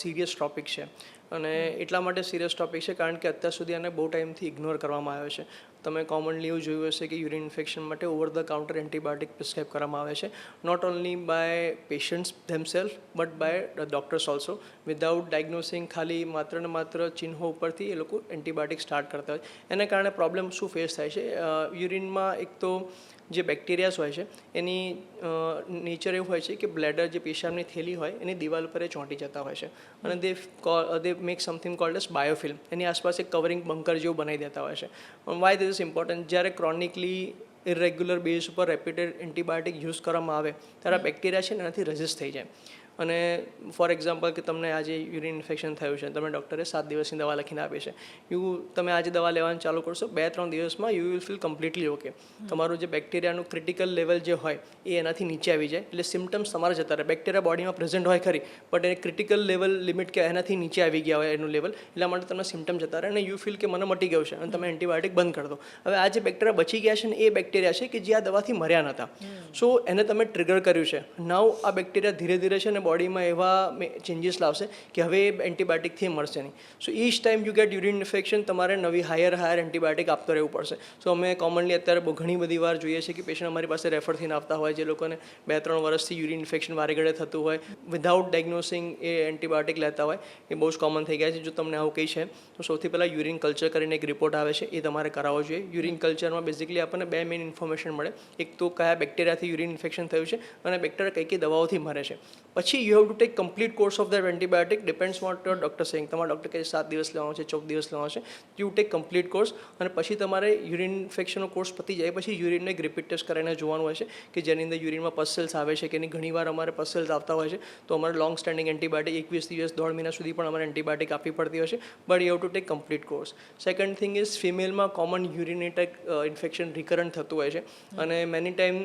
સિરિયસ ટોપિક છે. અને એટલા માટે સિરિયસ ટોપિક છે કારણ કે અત્યાર સુધી આને બહુ ટાઈમથી ઇગ્નોર કરવામાં આવ્યો છે. તમે કોમનલી એવું જોયું હશે કે યુરિન ઇન્ફેક્શન માટે over the counter antibiotic prescribe કરવામાં આવે છે. Not only by patients themself but by doctors also. Without diagnosing ખાલી માત્ર ને માત્ર ચિહ્નો ઉપરથી એ લોકો એન્ટીબાયોટિક સ્ટાર્ટ કરતા હોય. એને કારણે પ્રોબ્લેમ શું ફેસ થાય છે? યુરિનમાં એક તો જે બેક્ટેરિયાસ હોય છે એની નેચર એવું હોય છે કે બ્લેડર જે પેશાબની થેલી હોય એની દિવાલ પર એ ચોંટી જતા હોય છે અને they make something called as biofilm. એની આસપાસ એક કવરિંગ બંકર જેવું બનાવી દેતા હોય છે. Why this is important? જ્યારે ક્રોનિકલી ઇરેગ્યુલર બેઝ ઉપર રેપિટેડ એન્ટીબાયોટિક યુઝ કરવામાં આવે ત્યારે આ બેક્ટેરિયા છે ને એનાથી રેઝિસ્ટ થઈ જાય. અને ફોર એક્ઝામ્પલ કે તમને આજે યુરિન ઇન્ફેક્શન થયું છે, તમે ડૉક્ટરે 7 દિવસની દવા લખીને આપી છે. તમે આજે દવા લેવાનું ચાલુ કરશો, 2-3 દિવસમાં you will feel completely okay. તમારું જે બેક્ટેરિયાનું ક્રિટિકલ લેવલ જે હોય એ એનાથી નીચે આવી જાય એટલે સિમ્ટમ્સ તમારા જતા રહે. બેક્ટેરિયા બોડીમાં પ્રેઝન્ટ હોય ખરી but A critical level limit કે એનાથી નીચે આવી ગયા હોય એનું લેવલ, એટલા માટે તમને સિમ્ટમ જતા રહે અને યુ ફીલ કે મને મટી ગયું છે અને તમે એન્ટીબાયોટિક બંધ કરી દો. હવે આ જે બેક્ટેરિયા બચી ગયા છે ને એ બેક્ટેરિયા છે કે જે આ દવાથી મર્યા નહોતા. સો એને તમે ટ્રિગર કર્યું છે. નાવ આ બેક્ટેરિયા ધીરે ધીરે છે ને બોડીમાં એવા ચેન્જીસ લાવશે કે હવે એ એન્ટીબાયોટિકથી મળશે નહીં. So each time you get urine infection તમારે નવી હાયર એન્ટીબાયોટિક આપતો રહેવું પડશે. સો અમે કોમનલી અત્યારે બહુ ઘણી બધી વાર જોઈએ છીએ કે પેશન્ટ અમારી પાસે રેફર થઈને આવતા હોય જે લોકોને 2-3 વર્ષથી યુરિન ઇન્ફેક્શન વારે ઘડે થતું હોય વિધાઉટ ડાયગ્નોસિંગ એ એન્ટીબાયોટિક લેતા હોય એ બહુ જ કોમન થઈ ગયા છે. જો તમને આવું કંઈ છે તો સૌથી પહેલાં યુરિન કલ્ચર કરીને એક રિપોર્ટ આવે છે એ તમારે કરાવવો જોઈએ. યુરિન કલ્ચરમાં બેઝિકલી આપણને 2 મેઇન ઇન્ફોર્મેશન મળે. એક તો કયા બેક્ટેરિયાથી યુરિન ઇન્ફેક્શન થયું છે અને બેક્ટેરિયા કઈ કઈ દવાઓથી મરે છે. પછી you have to take complete course of that antibiotic depends vote your doctor saying. તમારા ડૉક્ટર કહે 7 દિવસ લેવાનો છે 14 દિવસ લેવાનો છે યુ ટેક કમ્પ્લીટ કોર્સ અને પછી તમારે યુરિન ઇન્ફેક્શનનો કોર્સ પતી જાય પછી યુરિનનો એક રિપીટ ટેસ્ટ કરીને જોવાનું હોય છે કે જેની અંદર યુરિનમાં પસેલ્સ આવે છે કે નહીં. ઘણીવાર અમારે પસેલ્સ આવતા હોય છે તો અમારે લોંગ સ્ટેન્ડિંગ એન્ટીબાયોટિક 21 દિવસ 1.5 મહિના સુધી પણ અમારે એન્ટીબાયોટિક આપવી પડતી હોય છે. But you have to take complete course. Second thing is ફિમેલમાં કોમન યુરિનેટર ઇન્ફેક્શન રિકરન્ટ થતું હોય છે અને મેની ટાઈમ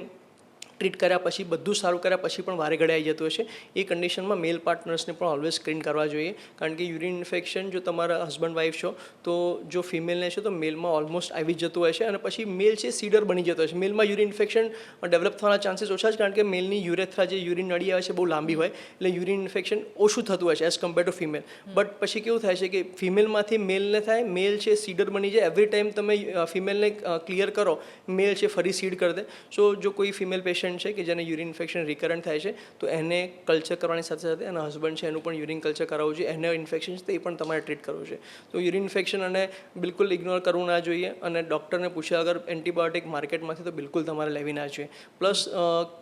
ટ્રીટ કર્યા પછી બધું સારું કર્યા પછી પણ વારે ઘડે આવી જતું હોય છે. એ કન્ડિશનમાં મેલ પાર્ટનર્સને પણ ઓલવેઝ સ્ક્રીન કરવા જોઈએ કારણ કે યુરિન ઇન્ફેક્શન જો તમારા હસબન્ડ વાઈફ છો તો જો ફિમેલને છે તો મેલમાં ઓલમોસ્ટ આવી જ જતું હોય છે અને પછી મેલ છે સીડર બની જતો હોય છે. મેલમાં યુરિન ઇન્ફેક્શન ડેવલપ થવાના ચાન્સીસ ઓછા છે કારણ કે મેલની યુરેથ્રા જે યુરિન નળી આવે છે બહુ લાંબી હોય એટલે યુરિન ઇન્ફેક્શન ઓછું થતું હોય છે as compare to female. But પછી કેવું થાય છે કે ફિમેલમાંથી મેલને થાય મેલ છે સીડર બની જાય. એવરી ટાઈમ તમે ફિમેલને ક્લિયર કરો મેલ છે ફરી સીડ કરી દે. સો જો કોઈ ફિમેલ પેશન્ટ છે કે જેને યુરિન ઇન્ફેક્શન રિકરન્ટ થાય છે તો એને કલ્ચર કરવાની સાથે સાથે એના હસબન્ડ છે એનું પણ યુરિન કલ્ચર કરાવવું જોઈએ. એને ઇન્ફેક્શન છે તો એ પણ તમારે ટ્રીટ કરવું છે. તો યુરિન ઇન્ફેક્શન અને બિલકુલ ઇગ્નોર કરવું ના જોઈએ અને ડૉક્ટરને પૂછ્યા અગર એન્ટીબાયોટિક માર્કેટમાંથી તો બિલકુલ તમારે લેવી ના જોઈએ. પ્લસ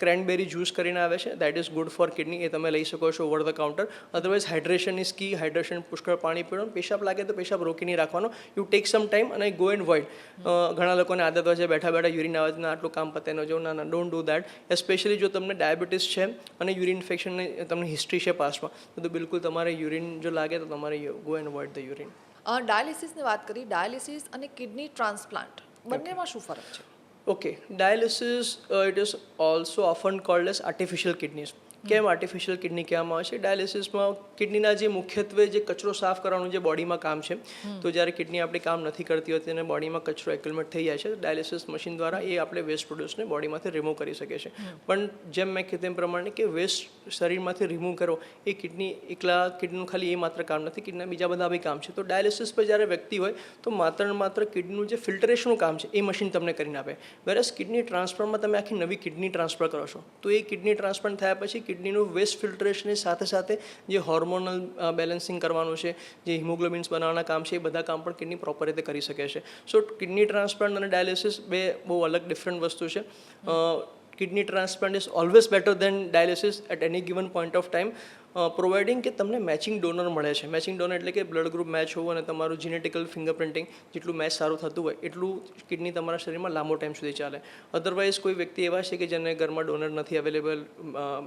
ક્રેનબેરી જ્યુસ કરીને આવે છે that is good for kidney એ તમે લઈ શકો છો over the counter. Otherwise hydration is key. Hydration પુષ્કળ પાણી પીવો. પેશાબ લાગે તો પેશાબ રોકી નહીં રાખવાનો. યુ ટેક સમ ટાઈમ અને ગો એન્ડ વોઇડ. ઘણા લોકોને આદત હોય છે બેઠા બેઠા યુરિન આવે છે આટલું કામ પતે ન જવું. ના ડોન્ટ ડુ દેટ. સ્પેશિયલી જો તમને ડાયાબિટીસ છે અને યુરિન ઇન્ફેક્શનની તમને હિસ્ટ્રી છે પાસ્ટમાં તો બિલકુલ તમારે યુરિન જો લાગે તો તમારે go and avoid the urine. ડાયાલિસિસની વાત કરી. ડાયાલિસિસ અને કિડની ટ્રાન્સપ્લાન્ટ બંનેમાં શું ફરક છે? Okay, dialysis it is also often called as artificial kidneys. કેમ આર્ટિફિશિયલ કિડની કહેવામાં આવે છે? ડાયાલિસિસમાં કિડનીના જે મુખ્યત્વે જે કચરો સાફ કરવાનું જે બોડીમાં કામ છે તો જ્યારે કિડની આપણી કામ નથી કરતી હોતી અને બોડીમાં કચરો એક્યુમલેટ થઈ જાય છે ડાયાલિસિસ મશીન દ્વારા એ આપણે વેસ્ટ પ્રોડ્યુસને બોડીમાંથી રિમૂવ કરી શકે છે. પણ જેમ મેં કીધું એમ પ્રમાણે કે વેસ્ટ શરીરમાંથી રિમૂવ કરો એ કિડની એકલા કિડનીનું ખાલી એ માત્ર કામ નથી, કિડનીના બીજા બધા બી કામ છે. તો ડાયાલિસિસ પર જ્યારે વ્યક્તિ હોય તો માત્ર કિડનીનું જે ફિલ્ટરેશનનું કામ છે એ મશીન તમને કરીને આપે. વેરસ કિડની ટ્રાન્સપ્લાન્ટમાં તમે આખી નવી કિડની ટ્રાન્સફર કરો છો તો એ કિડની ટ્રાન્સપ્લાન્ટ થયા પછી કિડનીનું વેસ્ટ ફિલ્ટરેશનની સાથે સાથે જે હોર્મોનલ બેલેન્સિંગ કરવાનું છે જે હિમોગ્લોબિન્સ બનાવવાના કામ છે એ બધા કામ પણ કિડની પ્રોપર રીતે કરી શકે છે. સો કિડની ટ્રાન્સપ્લાન્ટ અને ડાયાલિસિસ બે બહુ અલગ ડિફરન્ટ વસ્તુ છે. Kidney transplant is always better than dialysis at any given point of time providing કે તમને મેચિંગ ડોનર મળે છે. મેચિંગ ડોનર એટલે કે બ્લડ ગ્રુપ મેચ હોવું અને તમારું જીનેટિકલ ફિંગરપ્રિન્ટિંગ જેટલું મેચ સારું થતું હોય એટલું કિડની તમારા શરીરમાં લાંબો ટાઈમ સુધી ચાલે. અધરવાઇઝ કોઈ વ્યક્તિ એવા છે કે જેને ઘરમાં ડોનર નથી અવેલેબલ,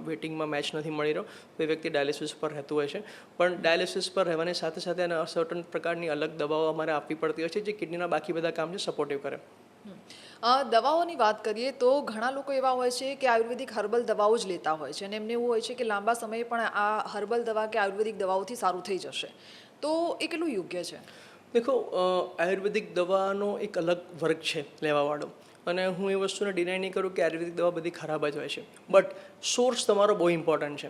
વેટિંગમાં મેચ નથી મળી રહ્યો તો એ વ્યક્તિ ડાયાલિસિસ પર રહેતું હોય છે. પણ ડાયાલિસિસ પર રહેવાની સાથે સાથે એને સર્ટન પ્રકારની અલગ દવાઓ અમારે આપવી પડતી હોય છે જે કિડનીના બાકી બધા કામ છે સપોર્ટિવ કરે. દવાઓની વાત કરીએ તો ઘણા લોકો એવા હોય છે કે આયુર્વેદિક હર્બલ દવાઓ જ લેતા હોય છે અને એમને એવું હોય છે કે લાંબા સમયે પણ આ હર્બલ દવા કે આયુર્વેદિક દવાઓથી સારું થઈ જશે. તો એ કેટલું યોગ્ય છે? દેખો, આયુર્વેદિક દવાનો એક અલગ વર્ગ છે લેવાવાળો અને હું એ વસ્તુને ડિનાય નહીં કરું કે આયુર્વેદિક દવા બધી ખરાબ જ હોય છે. બટ સોર્સ તમારો બહુ ઇમ્પોર્ટન્ટ છે.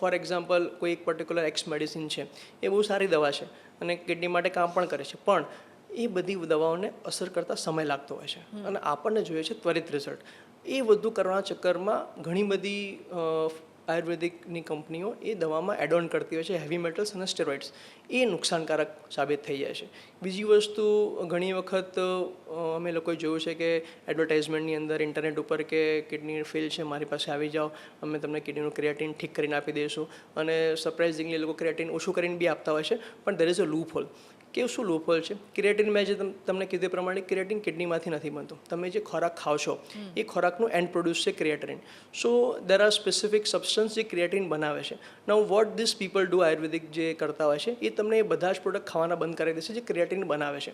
ફોર એક્ઝામ્પલ કોઈ એક પર્ટિક્યુલર એક્સ મેડિસિન છે એ બહુ સારી દવા છે અને કિડની માટે કામ પણ કરે છે પણ એ બધી દવાઓને અસર કરતાં સમય લાગતો હોય છે અને આપણને જોઈએ છે ત્વરિત રિઝલ્ટ. એ બધું કરવાના ચક્કરમાં ઘણી બધી આયુર્વેદિકની કંપનીઓ એ દવામાં એડ ઓન કરતી હોય છે હેવી મેટલ્સ અને સ્ટેરોઇડ્સ. એ નુકસાનકારક સાબિત થઈ જાય છે. બીજી વસ્તુ ઘણી વખત અમે લોકોએ જોયું છે કે એડવર્ટાઇઝમેન્ટની અંદર ઇન્ટરનેટ ઉપર કે કિડની ફેલ છે મારી પાસે આવી જાઓ, અમે તમને કિડનીનું ક્રિએટિન ઠીક કરીને આપી દઈશું અને સરપ્રાઇઝિંગલી એ લોકો ક્રિએટિન ઓછું કરીને બી આપતા હોય છે. પણ there is a loophole. કે શું લૂપ હોલ છે? ક્રિએટિન મેં જે તમને કીધું પ્રમાણે ક્રિએટિન કિડનીમાંથી નથી બનતું. તમે જે ખોરાક ખાઓ છો એ ખોરાકનું એન્ડ પ્રોડ્યુસ છે creatinine. So there are specific substance જે ક્રિએટિન બનાવે છે. Now what this people do Ayurvedic જે કરતા હોય છે એ તમને એ બધા જ પ્રોડક્ટ ખાવાના બંધ કરી દેશે જે ક્રિએટિન બનાવે છે.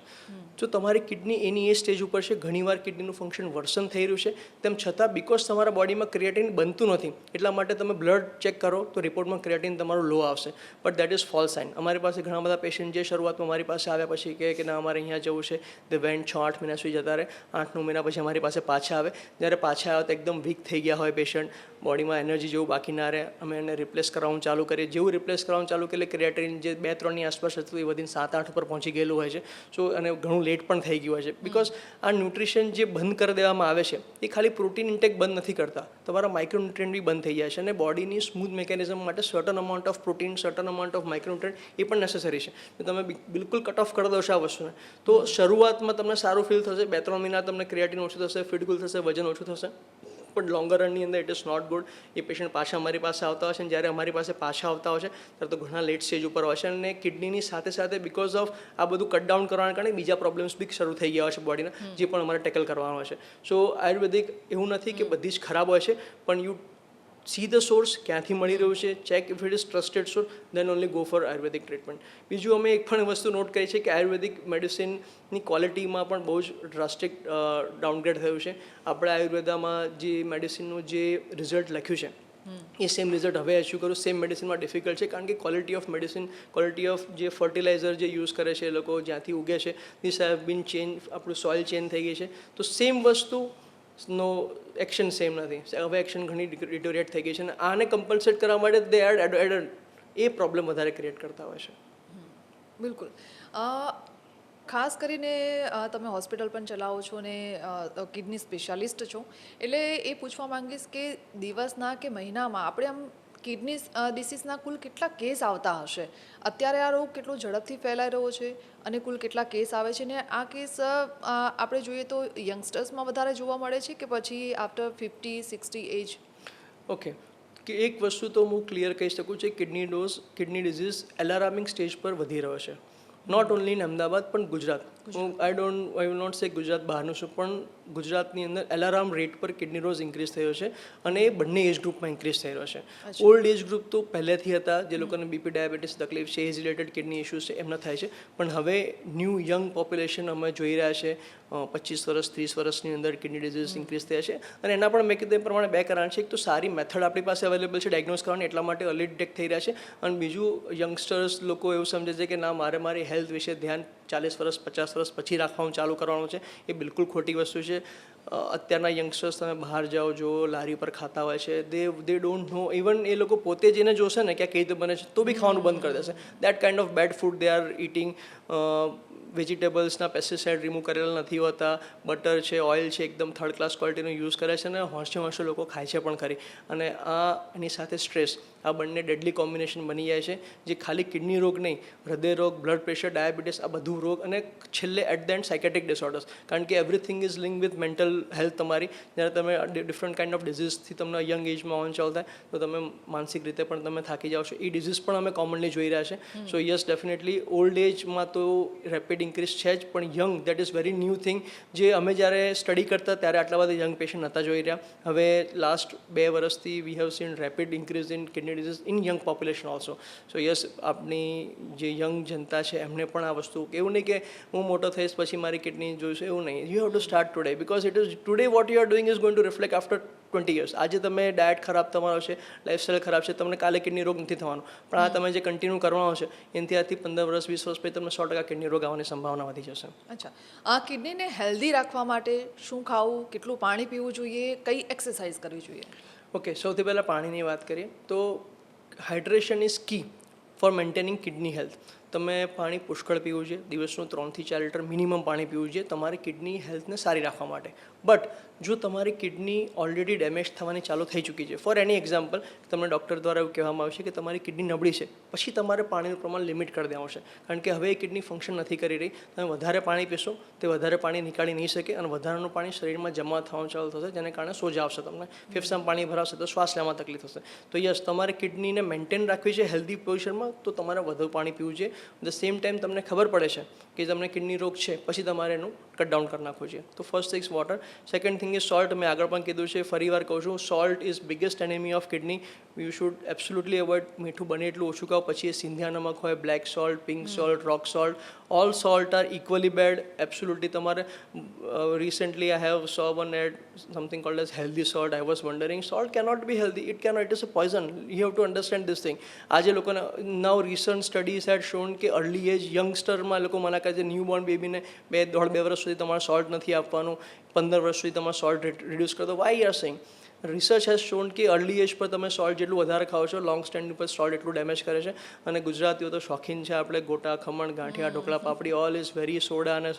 જો તમારી કિડની એની એ સ્ટેજ ઉપર છે, ઘણીવાર કિડનીનું ફંક્શન વર્સન થઈ રહ્યું છે, તેમ છતાં બિકોઝ તમારા બોડીમાં ક્રિએટિન બનતું નથી એટલા માટે તમે બ્લડ ચેક કરો તો રિપોર્ટમાં ક્રિએટિન તમારું લો આવશે. But that is false sign. અમારી પાસે ઘણા બધા પેશન્ટ જે શરૂઆતમાં મારી પાસે પાસે આવ્યા પછી કહે કે ના અમારે અહીંયા જવું છે, તે વેન્ટ 6-8 મહિના સુધી જતા રહે, 8-9 મહિના પછી અમારી પાસે પાછા આવે. જ્યારે પાછા આવે તો એકદમ વીક થઈ ગયા હોય પેશન્ટ, બોડીમાં એનર્જી જેવું બાકી ના રહે, અમે એને રિપ્લેસ કરવાનું ચાલુ કરીએ. જેવું રિપ્લેસ કરવાનું ચાલુ કરીએ ક્રિએટિન જે 2-3ની આસપાસ હતું એ વધીને 7-8 પર પહોંચી ગયેલું હોય છે. સો અને ઘણું લેટ પણ થઈ ગયું હોય છે, બિકોઝ આ ન્યુટ્રિશન જે બંધ કરી દેવામાં આવે છે એ ખાલી પ્રોટીન ઇન્ટેક બંધ નથી કરતા, તમારા માઇક્રોન્યુટ્રિયન્ટ બી બંધ થઈ જાય છે. અને બોડીની સ્મૂથ મિકેનિઝમ માટે certain amount of protein, certain amount of micronutrient એ પણ નેસેસરી છે. તો તમે બિલકુલ કટ ઓફ કરી દો છો આ વસ્તુને તો શરૂઆતમાં તમને સારું ફીલ થશે, 2-3 મહિના તમને ક્રિએટિન ઓછું થશે, ફીડકુલ થશે, વજન ઓછું થશે, પણ લોંગર રનની અંદર ઇટ ઇઝ નોટ ગુડ. એ પેશન્ટ પાછા અમારી પાસે આવતા હોય છે, અને જ્યારે અમારી પાસે પાછા આવતા હોય છે ત્યારે તો ઘણા લેટ સ્ટેજ ઉપર હોય છે, અને કિડનીની સાથે સાથે બિકોઝ ઓફ આ બધું કટ ડાઉન કરવાના કારણે બીજા પ્રોબ્લેમ્સ બી શરૂ થઈ ગયા હોય છે બોડીના, જે પણ અમારે ટેકલ કરવાનો હોય છે. સો આયુર્વેદિક એવું નથી કે બધી જ ખરાબ હોય છે, પણ યુ સી ધ સોર્સ, ક્યાંથી મળી રહ્યું છે, check if it is trusted source, then only go for Ayurvedic treatment. બીજું અમે એક પણ વસ્તુ નોટ કરી છે કે આયુર્વેદિક મેડિસિનની ક્વોલિટીમાં પણ બહુ જ ડ્રાસ્ટિક ડાઉનગ્રેડ થયું છે. આપણે આયુર્વેદામાં જે મેડિસિનનું જે રિઝલ્ટ લખ્યું છે એ સેમ રિઝલ્ટ હવે એચ્યુ કરું સેમ મેડિસિનમાં ડિફિકલ્ટ છે, કારણ કે quality of medicine, quality of જે ફર્ટિલાઇઝર જે યુઝ કરે છે એ લોકો, જ્યાંથી ઉગે છે, ધીસ હેવ બીન ચેન્જ, આપણું સોઇલ ચેન્જ થઈ ગઈ છે. તો સેમ વસ્તુ નો એક્શન સેમ નથી, હવે એક્શન ઘણી ડિટોરિએટ થઈ ગઈ છે, અને આને કમ્પલસેટ કરવા માટે દે એડ એ પ્રોબ્લેમ વધારે ક્રિએટ કરતા હોય છે. બિલકુલ. ખાસ કરીને તમે હોસ્પિટલ પણ ચલાવો છો ને કિડની સ્પેશિયાલિસ્ટ છો, એટલે એ પૂછવા માંગીશ કે દિવસના કે મહિનામાં આપણે આમ કિડની ડિસીઝના કુલ કેટલા કેસ આવતા હશે? અત્યારે આ રોગ કેટલો ઝડપથી ફેલાઈ રહ્યો છે અને કુલ કેટલા કેસ આવે છે, ને આ કેસ આપણે જોઈએ તો યંગસ્ટર્સમાં વધારે જોવા મળે છે કે પછી આફ્ટર 50-60 એજ? ઓકે, કે એક વસ્તુ તો હું ક્લિયર કહી શકું છું, કિડની ડિઝીઝ એલાર્મિંગ સ્ટેજ પર વધી રહ્યો છે. નોટ ઓનલી ઇન અમદાવાદ પણ ગુજરાત. આઈ વિલ નોટ સે ગુજરાત બહારનું છું, પણ ગુજરાતની અંદર એલાર્મ રેટ પર કિડની રોઝ ઇન્ક્રીઝ થયો છે, અને એ બંને એજ ગ્રુપમાં ઇન્ક્રીઝ થઈ રહ્યો છે. ઓલ્ડ એજ ગ્રુપ તો પહેલેથી હતા, જે લોકોને બીપી, ડાયાબિટીસ તકલીફ છે, એજ રિલેટેડ કિડની ઇશ્યુઝ છે, એમના થાય છે. પણ હવે ન્યૂ યંગ પોપ્યુલેશન અમે જોઈ રહ્યા છે, 25 વર્ષ 30 વર્ષની અંદર કિડની ડિઝીઝ ઇન્ક્રીઝ થયા છે. અને એના પણ મેં કીધું એ પ્રમાણે 2 કારણ છે. એક તો સારી મેથડ આપણી પાસે અવેલેબલ છે ડાયગ્નોઝ કરવાની, એટલા માટે અર્લી ડિટેક્ટ થઈ રહ્યા છે. અને બીજું, યંગસ્ટર્સ લોકો એવું સમજે છે કે ના, મારી હેલ્થ વિશે ધ્યાન 40 વર્ષ 50 વર્ષ પછી રાખવાનું ચાલુ કરવાનું છે. એ બિલકુલ ખોટી વસ્તુ છે. અત્યારના યંગસ્ટર્સ તમે બહાર જાઓ જો લારી પર ખાતા હોય છે, દે ડોન્ટ નો, ઇવન એ લોકો પોતે જેને જોશે ને કે આ કઈ રીતે બને છે તો બી ખાવાનું બંધ કરી દેશે. That kind of bad food they are eating. વેજીટેબલ્સના પેસ્ટિસાઇડ રિમૂવ કરેલા નથી હોતા, બટર છે, ઓઇલ છે, એકદમ થર્ડ ક્લાસ ક્વોલિટીનું યુઝ કરે છે, અને હોંશે લોકો ખાય છે પણ ખરી. અને એની સાથે સ્ટ્રેસ, આ બંને ડેડલી કોમ્બિનેશન બની જાય છે, જે ખાલી કિડની રોગ નહીં, હૃદય રોગ, બ્લડ પ્રેશર, ડાયાબિટીસ, આ બધું રોગ, અને છેલ્લે at the end psychiatric disorders. કારણ કે everything is link with mental health તમારી. જ્યારે તમે ડિફરન્ટ કાઇન્ડ ઓફ ડિઝીઝથી તમને યંગ એજમાં ઓન ચાલુ થાય તો તમે માનસિક રીતે પણ તમે થાકી જાઓ છો. એ ડિઝીઝ પણ અમે કોમનલી જોઈ રહ્યા છે. સો યસ, ડેફિનેટલી ઓલ્ડ એજમાં તો રેપિડ ઇન્ક્રીઝ છે જ, પણ young, that is very new thing. જે અમે જ્યારે સ્ટડી કરતા ત્યારે આટલા બધા યંગ પેશન્ટ નહોતા જોઈ રહ્યા. હવે લાસ્ટ 2 વર્ષથી we have seen rapid increase in kidney disease in young population also. So yes, આપણી જે યંગ જનતા છે એમને પણ આ વસ્તુ, એવું નહીં કે હું મોટો થઈશ પછી મારી કિડની જોઈશું, એવું નહીં. You have to start today, because it is today what you are doing is going two reflect after 20 years. આજે તમે ડાયટ ખરાબ તમારો છે, લાઇફસ્ટાઈલ ખરાબ છે, તમને કાલે કિડની રોગ નથી થવાનો, પણ આ તમે જે કન્ટિન્યુ કરવાનો છે એનાથી આથી 15 વર્ષ 20 વર્ષ પછી તમને 100% કિડની રોગ આવવાની સંભાવના વધી જશે. અચ્છા, આ કિડનીને હેલ્ધી રાખવા માટે શું ખાવું, કેટલું પાણી પીવું જોઈએ, કઈ એક્સરસાઇઝ કરવી જોઈએ? ઓકે, સૌથી પહેલાં પાણીની વાત કરીએ તો hydration is key for maintaining kidney health. તમે પાણી પુષ્કળ પીવું જોઈએ, દિવસનું 3 થી 4 લીટર મિનિમમ પાણી પીવું જોઈએ તમારી કિડની હેલ્થને સારી રાખવા માટે. બટ જો તમારી કિડની ઓલરેડી ડેમેજ થવાની ચાલુ થઈ ચૂકી છે, ફોર એની એક્ઝામ્પલ, તમને ડૉક્ટર દ્વારા એવું કહેવામાં આવશે કે તમારી કિડની નબળી છે, પછી તમારે પાણીનું પ્રમાણ લિમિટ કરી દેવું આવશે. કારણ કે હવે એ કિડની ફંક્શન નથી કરી રહી. તમે વધારે પાણી પીશો, તે વધારે પાણી નીકાળી નહીં શકે, અને વધારાનું પાણી શરીરમાં જમા થવાનું ચાલુ થશે, જેને કારણે સોજા આવશે તમને, ફેફસામાં પાણી ભરાશે તો શ્વાસ લેવામાં તકલીફ થશે. તો યસ, તમારે કિડનીને મેન્ટેન રાખવી છે હેલ્ધી પોઝિશનમાં, તો તમારે વધુ પાણી પીવું જોઈએ. ધ સેમ ટાઈમ તમને ખબર પડે છે કે તમને કિડની રોગ છે, પછી તમારે એનું કટ ડાઉન કરી નાખવું જોઈએ. તો first thing is water. Second thing is salt. મેં આગળ પણ કીધું છે, ફરી વાર કહું છું, salt is biggest enemy of kidney. You should absolutely avoid. મીઠું બને એટલું ઓછું ખાઓ. પછી એ સિંધિયા નમક હોય, black salt, pink salt, rock salt, all salt are equally bad. Absolutely તમારે recently I have saw one ad something called as healthy salt. I was wondering, salt cannot be healthy, it is a poison. You have to understand this thing. આજે લોકોને now recent studies had shown shown કે early age યંગસ્ટરમાં લોકો મના કરે છે newborn બેબીને 2.5 વર્ષ સુધી તમારે સોલ્ટ નથી આપવાનું, 15 વર્ષ સુધી તમારે સોલ્ટ રિડ્યુસ કરો. Why are saying research has shown કે અર્લી એજ પર તમે સોલ્ટ જેટલું વધારે ખાઓ છો લોંગ સ્ટેન્ડિંગ પર સોલ્ટ એટલું ડેમેજ કરે છે. અને ગુજરાતીઓ તો શોખીન છે, આપણે gota, khaman, gathiya, dhokla, papdi all is very soda અને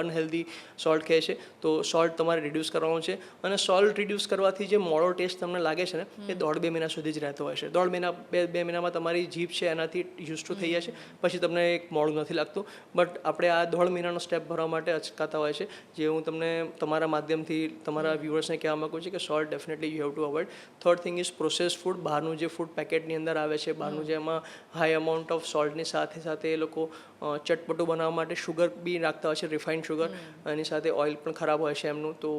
અનહેલ્ધી સોલ્ટ ખાય છે. તો સોલ્ટ તમારે રિડ્યુસ કરવાનું છે. અને સોલ્ટ રિડ્યુસ કરવાથી જે મોડો ટેસ્ટ તમને લાગે છે ને એ 1.5-2 મહિના સુધી જ રહેતો હોય છે. 1.5 મહિના 2 મહિનામાં તમારી જીભ છે એનાથી યુઝ ટુ થઈ જાય છે, પછી તમને એક મોડું નથી લાગતું. બટ આપણે આ 1.5 મહિનાનો સ્ટેપ ભરવા માટે અચકાતા હોય છે, જે હું તમને તમારા માધ્યમથી તમારા વ્યુઅર્સને કહેવા માગું છું કે salt definitely you have two avoid. Third thing is process food. બહારનું જે ફૂડ પેકેટની અંદર આવે છે, બહારનું જે એમાં હાઈ અમાઉન્ટ ઓફ સોલ્ટની સાથે સાથે એ લોકો ચટપટું બનાવવા માટે શુગર બી નાખતા હોય છે, રિફાઇન્ડ શુગર. એની સાથે ઓઇલ પણ ખરાબ હોય છે એમનું. તો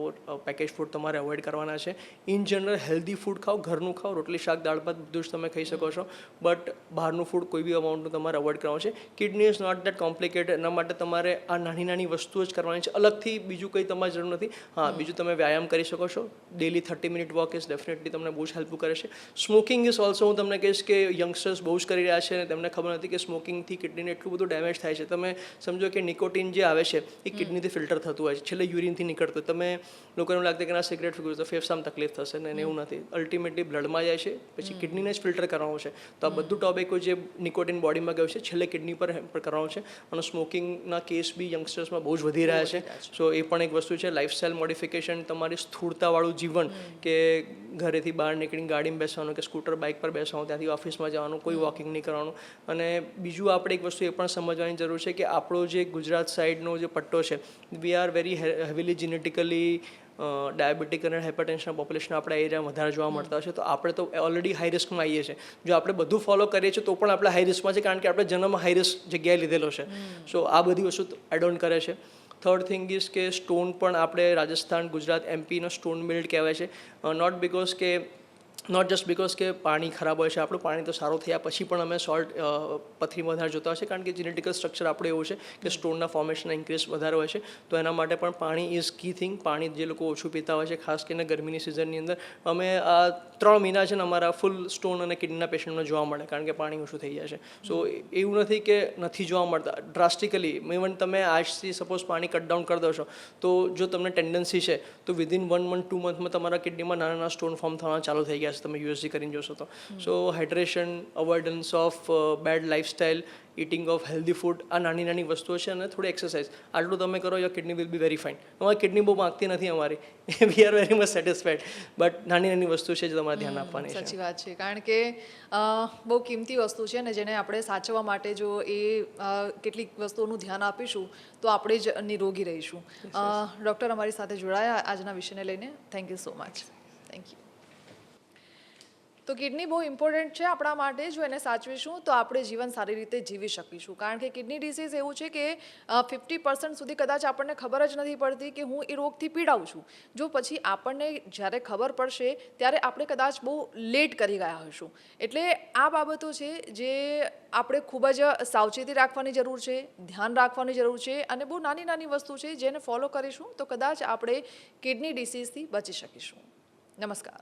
પેકેજ ફૂડ તમારે અવોઇડ કરવાના છે. ઇન જનરલ હેલ્ધી ફૂડ ખાઓ, ઘરનું ખાઓ, રોટલી શાક દાળ ભાત બધું જ તમે ખાઈ શકો છો. બટ બહારનું ફૂડ કોઈ બી અમાઉન્ટનું તમારે અવોઇડ કરવાનું છે. Kidney is not that complicated. એના માટે તમારે આ નાની નાની વસ્તુઓ જ કરવાની છે, અલગથી બીજું કંઈ તમારે જરૂર નથી. હા, બીજું તમે વ્યાયામ કરી શકો છો. Daily 30 minute walk is definitely તમને બહુ જ હેલ્પ કરે છે. સ્મોકિંગ ઇઝ ઓલ્સો, હું તમને કહીશ કે યંગસ્ટર્સ બહુ જ કરી રહ્યા છે અને તેમને ખબર નથી કે સ્મોકિંગથી કિડનીને એટલું બધું ડેમેજ થાય છે. તમે સમજો કે નિકોટિન જે આવે છે એ કિડનીથી ફિલ્ટર થતું હોય છે, છેલ્લે યુરિનથી નીકળતું. તમે લોકોને એવું લાગતું કે ના સિગરેટ ફિગરેટ તો ફેફસામાં તકલીફ થશે ને, એવું નથી. અલ્ટિમેટલી બ્લડમાં જાય છે, પછી કિડનીને જ ફિલ્ટર કરવાનું છે. તો આ બધું ટોબેકો જે નિકોટિન બોડીમાં ગયું છે છેલ્લે કિડની પર કરવાનું છે. અને સ્મોકિંગના કેસ બી યંગસ્ટર્સમાં બહુ જ વધી રહ્યા છે. સો એ પણ એક વસ્તુ છે. લાઇફસ્ટાઇલ મોડિફિકેશન, તમારી સ્થૂળતાવાળું જીવન, કે ઘરેથી બહાર નીકળીને ગાડીમાં બેસવાનું કે સ્કૂટર બાઇક પર બેસવાનું, ત્યાંથી ઓફિસમાં જવાનું, કોઈ વોકિંગ નહીં કરવાનું. અને બીજું આપણે એક વસ્તુ એ પણ સમજવાની જરૂર છે કે આપણો જે ગુજરાત સાઈડનો જે પટ્ટો છે, we are very heavily genetically diabetic અને હાઇપરટેન્શનના પોપ્યુલેશન આપણા એરિયામાં વધારે જોવા મળતા હોય છે. તો આપણે તો ઓલરેડી હાઈ રિસ્કમાં આવીએ છીએ. જો આપણે બધું ફોલો કરીએ છીએ તો પણ આપણે હાઈ રિસ્કમાં છે, કારણ કે આપણે જન્મ હાઈ રિસ્ક જગ્યાએ લીધેલો છે. સો આ બધી વસ્તુ એડ ઓન કરે છે. થર્ડ થિંગ ઇઝ કે સ્ટોન પણ આપણે રાજસ્થાન, ગુજરાત, એમપીનો સ્ટોન બેલ્ટ કહેવાય છે. નોટ જસ્ટ બિકોઝ કે પાણી ખરાબ હોય છે. આપણું પાણી તો સારું થયા પછી પણ અમે સોલ્ટ પથરીમાં વધારે જોતા હોય છે, કારણ કે જેનેટિકલ સ્ટ્રક્ચર આપણે એવું છે કે સ્ટોનના ફોર્મેશનના ઇન્ક્રીઝ વધારે હોય છે. તો એના માટે પણ પાણી ઇઝ કી થિંગ. પાણી જે લોકો ઓછું પીતા હોય છે, ખાસ કરીને ગરમીની સિઝનની અંદર, અમે આ 3 મહિના છે ને અમારા ફૂલ સ્ટોન અને કિડનીના પેશન્ટને જોવા મળે, કારણ કે પાણી ઓછું થઈ જાય છે. સો એવું નથી કે નથી જોવા મળતા. ડ્રાસ્ટિકલી ઇવન તમે આજથી સપોઝ પાણી કટ ડાઉન કરી દો છો, તો જો તમને ટેન્ડન્સી છે તો વિધિન 1 મંથ 2 મંથમાં તમારા કિડનીમાં નાના નાના સ્ટોન ફોર્મ થવાના ચાલુ થઈ ગયા છે, તમે યુએસજી કરીને જોશો તો. So hydration, avoidance of bad lifestyle, eating of healthy food, આ નાની નાની વસ્તુઓ છે. અને થોડી એક્સરસાઇઝ, આટલું તમે કરો, your kidney will be very fine. અમારી કિડની બહુ માંગતી નથી અમારી, વી are very much satisfied. But નાની નાની વસ્તુ છે જે તમારે ધ્યાન આપવાની છે. સાચી વાત છે, કારણ કે બહુ કિંમતી વસ્તુ છે ને, જેને આપણે સાચવવા માટે જો એ કેટલીક વસ્તુઓનું ધ્યાન આપીશું તો આપણે જ નિરોગી રહીશું. ડૉક્ટર અમારી સાથે જોડાયા આજના વિષયને લઈને. Thank you so much. Thank you. તો કિડની બહુ ઇમ્પોર્ટન્ટ છે આપણા માટે. જો એને સાચવીશું તો આપણે જીવન સારી રીતે જીવી શકીશું, કારણ કે કિડની ડિસીઝ એવું છે કે 50% સુધી કદાચ આપણને ખબર જ નથી પડતી કે હું એ રોગથી પીડાઉં છું. જો પછી આપણને જ્યારે ખબર પડશે ત્યારે આપણે કદાચ બહુ લેટ કરી ગયા હોઈશું. એટલે આ બાબતો છે જે આપણે ખૂબ જ સાવચેતી રાખવાની જરૂર છે, ધ્યાન રાખવાની જરૂર છે. અને બહુ નાની નાની વસ્તુ છે જેને ફોલો કરીશું તો કદાચ આપણે કિડની ડિસીઝથી બચી શકીશું. નમસ્કાર.